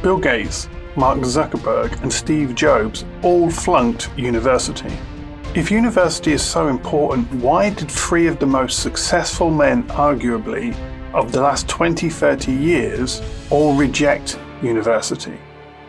Bill Gates, Mark Zuckerberg, and Steve Jobs all flunked university. If university is so important, why did 3 of the most successful men, arguably, of the last 20-30 years, all reject university?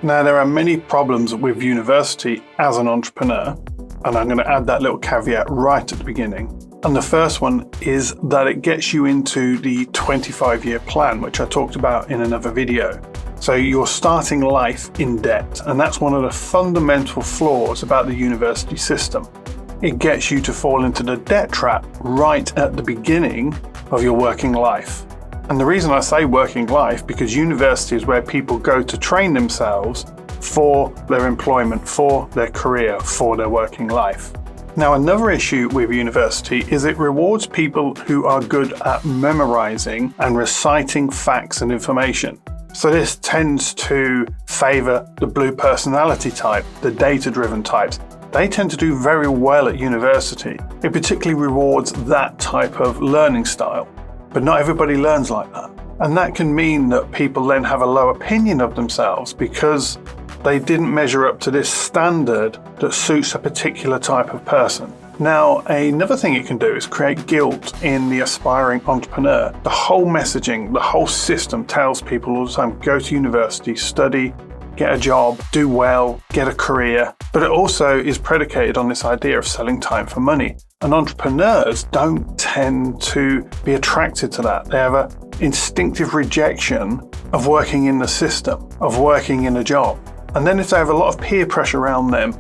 Now, there are many problems with university as an entrepreneur, and I'm going to add that little caveat right at the beginning. And the first one is that it gets you into the 25-year plan, which I talked about in another video. So you're starting life in debt, and that's one of the fundamental flaws about the university system. It gets you to fall into the debt trap right at the beginning of your working life. And the reason I say working life, because university is where people go to train themselves for their employment, for their career, for their working life. Now, another issue with university is it rewards people who are good at memorizing and reciting facts and information. So this tends to favor the blue personality type, the data-driven types. They tend to do very well at university. It particularly rewards that type of learning style. But not everybody learns like that. And that can mean that people then have a low opinion of themselves because they didn't measure up to this standard that suits a particular type of person. Now, another thing it can do is create guilt in the aspiring entrepreneur. The whole messaging, the whole system tells people all the time, go to university, study, get a job, do well, get a career. But it also is predicated on this idea of selling time for money. And entrepreneurs don't tend to be attracted to that. They have an instinctive rejection of working in the system, of working in a job. And then if they have a lot of peer pressure around them,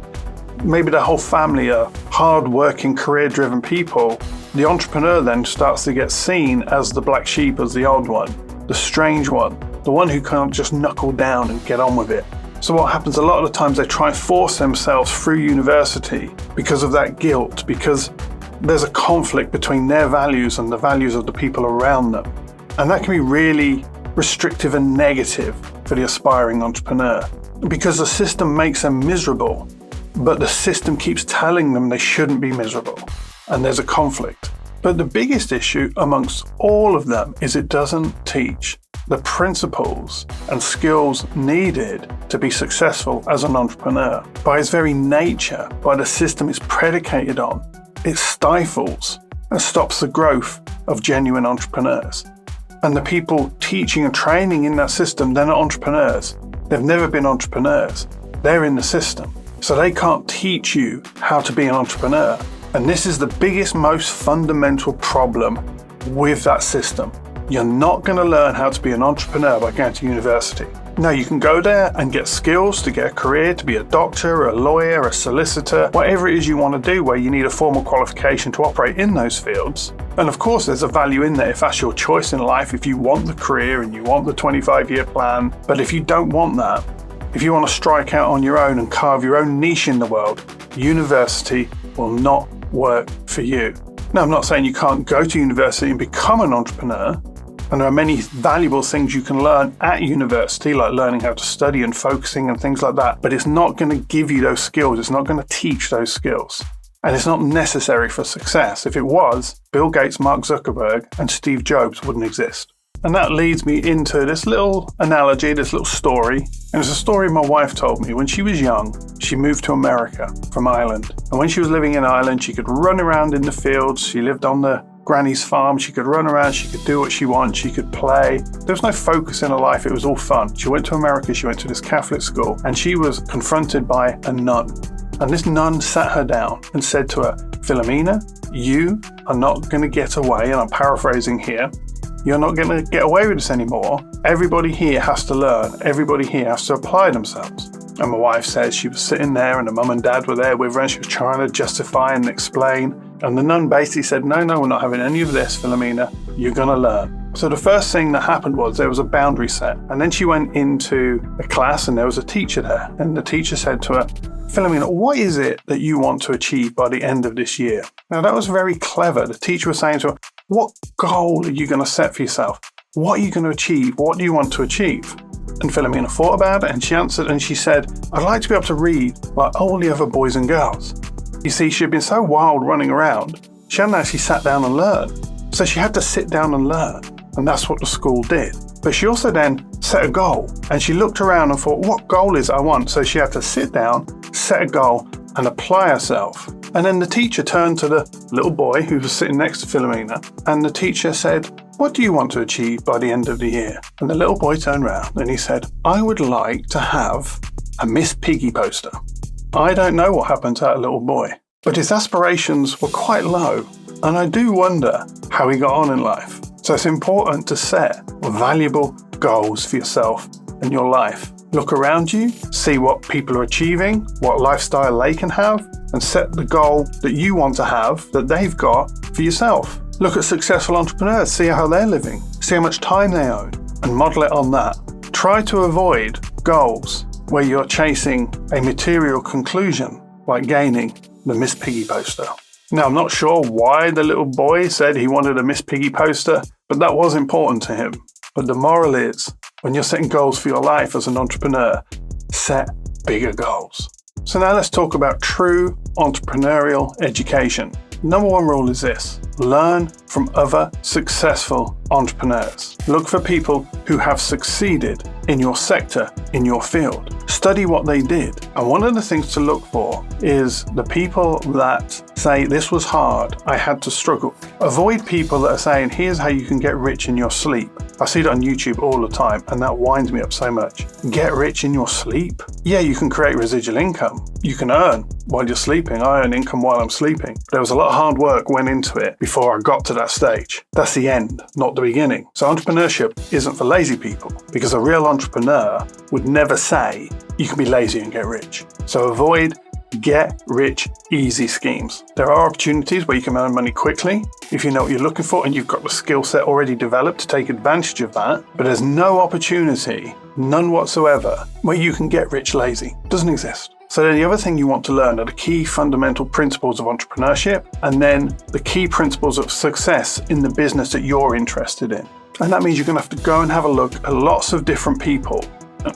maybe their whole family are hard-working, career-driven people, the entrepreneur then starts to get seen as the black sheep, as the odd one, the strange one, the one who can't just knuckle down and get on with it. So what happens a lot of the times, they try and force themselves through university because of that guilt, because there's a conflict between their values and the values of the people around them. And that can be really restrictive and negative for the aspiring entrepreneur, because the system makes them miserable, but the system keeps telling them they shouldn't be miserable, and there's a conflict. But the biggest issue amongst all of them is it doesn't teach the principles and skills needed to be successful as an entrepreneur. By its very nature, by the system it's predicated on, it stifles and stops the growth of genuine entrepreneurs. And the people teaching and training in that system, they're not entrepreneurs. They've never been entrepreneurs. They're in the system. So they can't teach you how to be an entrepreneur. And this is the biggest, most fundamental problem with that system. You're not going to learn how to be an entrepreneur by going to university. No, you can go there and get skills to get a career, to be a doctor, a lawyer, a solicitor, whatever it is you want to do where you need a formal qualification to operate in those fields. And of course, there's a value in there if that's your choice in life, if you want the career and you want the 25-year plan. But if you don't want that, if you want to strike out on your own and carve your own niche in the world, university will not work for you. Now, I'm not saying you can't go to university and become an entrepreneur. And there are many valuable things you can learn at university, like learning how to study and focusing and things like that. But it's not going to give you those skills. It's not going to teach those skills. And it's not necessary for success. If it was, Bill Gates, Mark Zuckerberg, and Steve Jobs wouldn't exist. And that leads me into this little analogy, this little story. And it's a story my wife told me. When she was young, she moved to America from Ireland. And when she was living in Ireland, she could run around in the fields. She lived on the granny's farm. She could run around. She could do what she wants. She could play. There was no focus in her life. It was all fun. She went to America. She went to this Catholic school. And she was confronted by a nun. And this nun sat her down and said to her, Philomena, you are not going to get away. And I'm paraphrasing here. You're not going to get away with this anymore. Everybody here has to learn. Everybody here has to apply themselves. And my wife says she was sitting there and the mum and dad were there with her and she was trying to justify and explain. And the nun basically said, no, we're not having any of this, Philomena. You're going to learn. So the first thing that happened was there was a boundary set. And then she went into a class and there was a teacher there. And the teacher said to her, Philomena, what is it that you want to achieve by the end of this year? Now that was very clever. The teacher was saying to her, what goal are you going to set for yourself? What are you going to achieve? What do you want to achieve? And Philomena thought about it and she answered and she said, I'd like to be able to read like all the other boys and girls. You see, she had been so wild running around, she hadn't actually sat down and learned. So she had to sit down and learn. And that's what the school did. But she also then set a goal, and she looked around and thought, what goal is it I want? So she had to sit down, set a goal, and apply herself. And then the teacher turned to the little boy who was sitting next to Philomena, and the teacher said, what do you want to achieve by the end of the year? And the little boy turned around and he said, I would like to have a Miss Piggy poster. I don't know what happened to that little boy, but his aspirations were quite low, and I do wonder how he got on in life. So it's important to set valuable goals for yourself and your life. Look around you, see what people are achieving, what lifestyle they can have, and set the goal that you want to have that they've got for yourself. Look at successful entrepreneurs, see how they're living, see how much time they own, and model it on that. Try to avoid goals where you're chasing a material conclusion, like gaining the Miss Piggy poster. Now, I'm not sure why the little boy said he wanted a Miss Piggy poster, but that was important to him. But the moral is, when you're setting goals for your life as an entrepreneur, set bigger goals. So now let's talk about true entrepreneurial education. Number one rule is this: learn from other successful entrepreneurs. Look for people who have succeeded in your sector, in your field. Study what they did. And one of the things to look for is the people that say, this was hard, I had to struggle. Avoid people that are saying, here's how you can get rich in your sleep. I see it on YouTube all the time, and that winds me up so much. Get rich in your sleep? Yeah, you can create residual income. You can earn while you're sleeping. I earn income while I'm sleeping. There was a lot of hard work went into it before I got to that stage. That's the end, not the beginning. So entrepreneurship isn't for lazy people, because a real entrepreneur would never say you can be lazy and get rich. So avoid get rich easy schemes. There are opportunities where you can earn money quickly if you know what you're looking for and you've got the skill set already developed to take advantage of that. But there's no opportunity, none whatsoever, where you can get rich lazy. It doesn't exist. So then the other thing you want to learn are the key fundamental principles of entrepreneurship, and then the key principles of success in the business that you're interested in. And that means you're going to have to go and have a look at lots of different people,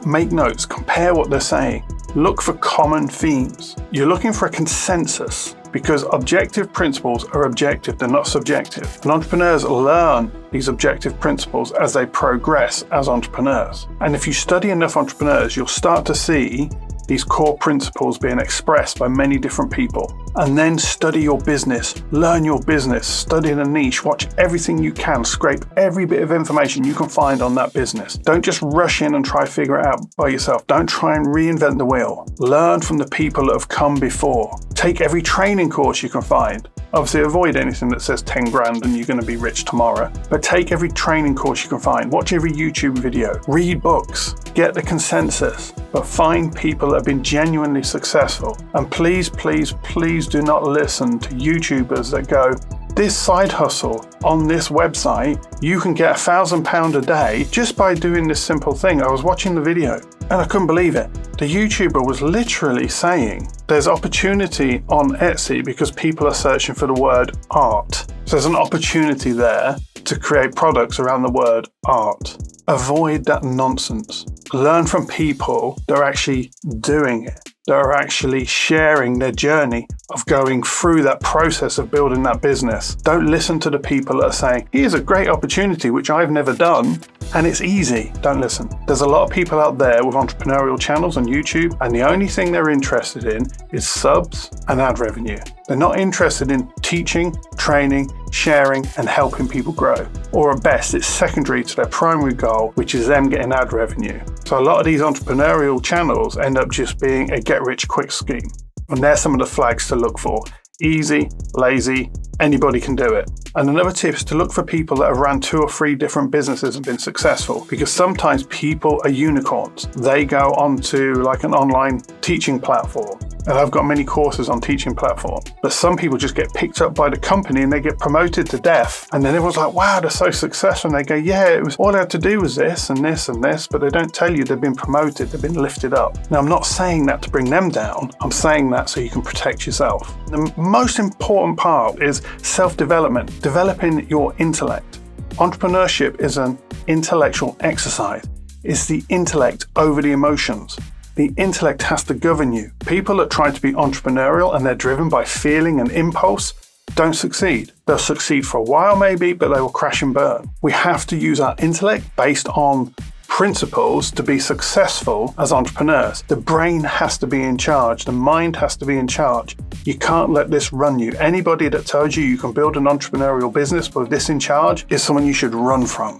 make notes, compare what they're saying, look for common themes. You're looking for a consensus, because objective principles are objective, they're not subjective. And entrepreneurs learn these objective principles as they progress as entrepreneurs. And if you study enough entrepreneurs, you'll start to see these core principles being expressed by many different people. And then study your business, learn your business, study the niche, watch everything you can, scrape every bit of information you can find on that business. Don't just rush in and try to figure it out by yourself. Don't try and reinvent the wheel. Learn from the people that have come before. Take every training course you can find. Obviously, avoid anything that says 10 grand and you're going to be rich tomorrow. But take every training course you can find. Watch every YouTube video. Read books. Get the consensus. But find people that have been genuinely successful. And please, please, please do not listen to YouTubers that go, this side hustle on this website, you can get £1,000 a day just by doing this simple thing. I was watching the video and I couldn't believe it. The YouTuber was literally saying there's opportunity on Etsy because people are searching for the word art. So there's an opportunity there to create products around the word art. Avoid that nonsense. Learn from people that are actually doing it, that are actually sharing their journey of going through that process of building that business. Don't listen to the people that are saying, here's a great opportunity which I've never done and it's easy. Don't listen. There's a lot of people out there with entrepreneurial channels on YouTube, and the only thing they're interested in is subs and ad revenue. They're not interested in teaching, training, sharing, and helping people grow. Or at best, it's secondary to their primary goal, which is them getting ad revenue. So a lot of these entrepreneurial channels end up just being a get-rich-quick scheme. And there's some of the flags to look for. Easy, lazy, anybody can do it. And another tip is to look for people that have run 2 or 3 different businesses and been successful, because sometimes people are unicorns. They go onto like an online teaching platform. And I've got many courses on teaching platform. But some people just get picked up by the company and they get promoted to death. And then everyone's like, wow, they're so successful. And they go, yeah, it was all I had to do was this and this and this. But they don't tell you they've been promoted, they've been lifted up. Now, I'm not saying that to bring them down. I'm saying that so you can protect yourself. The most important part is self-development, developing your intellect. Entrepreneurship is an intellectual exercise. It's the intellect over the emotions. The intellect has to govern you. People that try to be entrepreneurial and they're driven by feeling and impulse, don't succeed. They'll succeed for a while maybe, but they will crash and burn. We have to use our intellect based on principles to be successful as entrepreneurs. The brain has to be in charge. The mind has to be in charge. You can't let this run you. Anybody that tells you you can build an entrepreneurial business with this in charge is someone you should run from.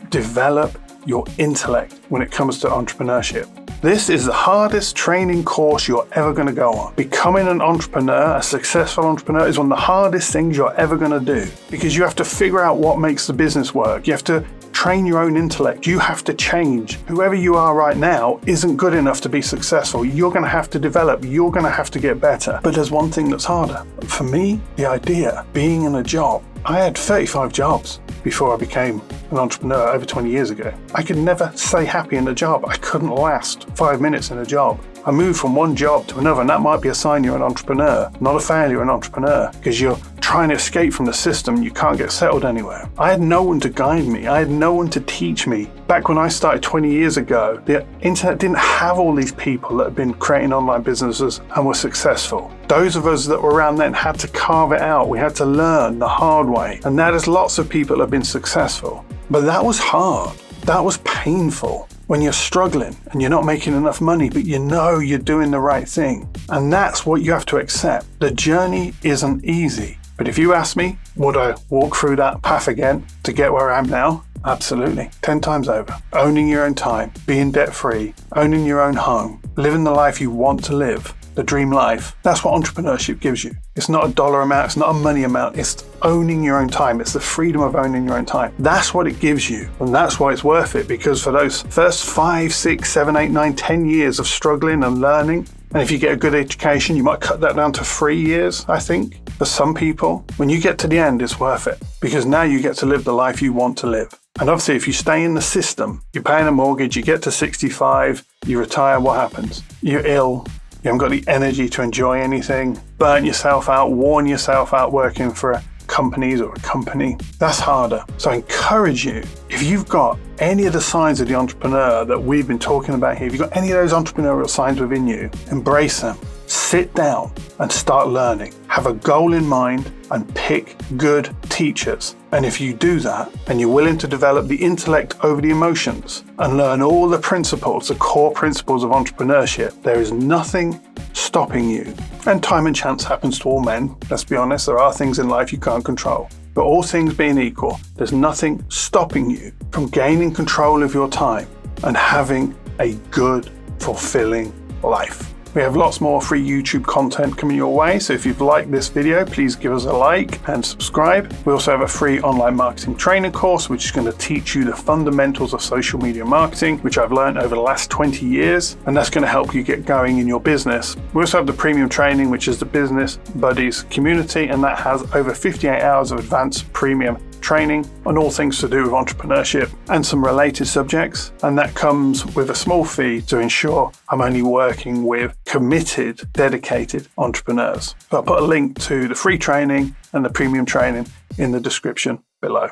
Develop your intellect when it comes to entrepreneurship. This is the hardest training course you're ever going to go on. Becoming an entrepreneur, a successful entrepreneur, is one of the hardest things you're ever going to do, because you have to figure out what makes the business work. You have to train your own intellect. You have to change. Whoever you are right now isn't good enough to be successful. You're going to have to develop. You're going to have to get better. But there's one thing that's harder. For me, the idea being in a job. I had 35 jobs before I became an entrepreneur over 20 years ago. I could never stay happy in a job. I couldn't last 5 minutes in a job. I moved from one job to another, and that might be a sign you're an entrepreneur, not a failure, an entrepreneur, because you're trying to escape from the system and you can't get settled anywhere. I had no one to guide me. I had no one to teach me. Back when I started 20 years ago, the internet didn't have all these people that had been creating online businesses and were successful. Those of us that were around then had to carve it out. We had to learn the hard way. And now there's lots of people that have been successful. But that was hard. That was painful. When you're struggling and you're not making enough money, but you know you're doing the right thing. And that's what you have to accept. The journey isn't easy. But if you ask me, would I walk through that path again to get where I am now? Absolutely. 10 times over. Owning your own time, being debt-free, owning your own home, living the life you want to live, the dream life. That's what entrepreneurship gives you. It's not a dollar amount, it's not a money amount, it's owning your own time. It's the freedom of owning your own time. That's what it gives you. And that's why it's worth it, because for those first 5, 6, 7, 8, 9, 10 years of struggling and learning, and if you get a good education, you might cut that down to 3 years, I think. For some people, when you get to the end, it's worth it, because now you get to live the life you want to live. And obviously, if you stay in the system, you're paying a mortgage, you get to 65, you retire, what happens? You're ill. You haven't got the energy to enjoy anything, burn yourself out, worn yourself out working for companies or a company. That's harder. So I encourage you, if you've got any of the signs of the entrepreneur that we've been talking about here, if you've got any of those entrepreneurial signs within you, embrace them. Sit down and start learning. Have a goal in mind and pick good teachers. And if you do that and you're willing to develop the intellect over the emotions and learn all the principles, the core principles of entrepreneurship, there is nothing stopping you. And time and chance happens to all men. Let's be honest, there are things in life you can't control. But all things being equal, there's nothing stopping you from gaining control of your time and having a good, fulfilling life. We have lots more free YouTube content coming your way, so if you've liked this video, please give us a like and subscribe. We also have a free online marketing training course, which is going to teach you the fundamentals of social media marketing, which I've learned over the last 20 years, and that's going to help you get going in your business. We also have the premium training, which is the Business Buddies community, and that has over 58 hours of advanced premium training on all things to do with entrepreneurship and some related subjects, and that comes with a small fee to ensure I'm only working with committed, dedicated entrepreneurs. So I'll put a link to the free training and the premium training in the description below.